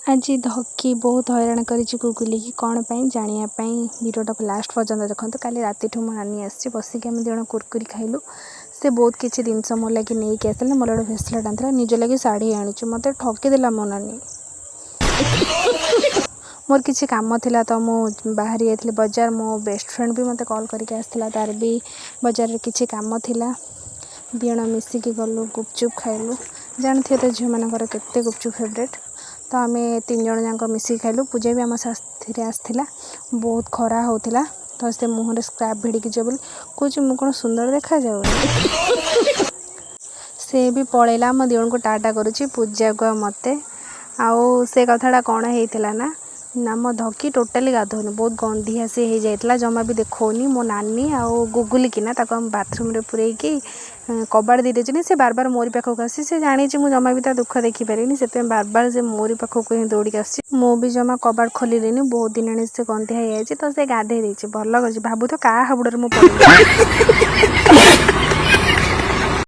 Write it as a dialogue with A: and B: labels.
A: आज धकी बहुत हैरान करी गुगुली की कौन पाई जानापी वीडियोटा को लास्ट पर्यंत देखते। काली राति ठू नानी आसी बसिक आम दिज कुरकुरी खाइलु। से बहुत किसी जिनस मो लगे नहीं कि आसला मोर गोटे भेसलेट आनी निज लगे शाढ़ी आनी मत ठकीदेला मो नानी। मोर किसी काम थिला तो मु बाहरी जाइली बजार। मो बेस्ट फ्रेंड भी मत कॉल करके आसला तार भी बजार किसी काम थिला। दिण मिसिकी गलु गुपचुप खाइलु। जानते तो झील मानकर केते गुपचुप फेवरेट। तो आम 3 जन जाक मिसिक खाइलु। पूजा भी आम साथी आसला। बहुत खरा होता तो से मुहर स्क्राप भिड़िकी जो बोली कौच मु कौन सुंदर देखा जाऊ। से भी पलैला मो दिण को टाटा करुच्ची पूजा को मते आउ से कथाटा कौन होता ना मो धकी टोटाली गाधोनी बहुत गंधिया सी हो जाता जमा भी देखनी। मो नानी आउ गुगुली किना ताको हम बाथरूम रे पुरैकी कबाड़ दे देनी। से बार बार मोरी पाखक आसी से जानी मु जमा भी ता दुख देखी पारे से बार बार से मोरी पाखक ही दौड़ी आसी। मु भी जमा कबाड़ खोलिनी बहुत दिन से गंधिया हो तो से गाधे भल कर भावु तो क्या हाबुड़ में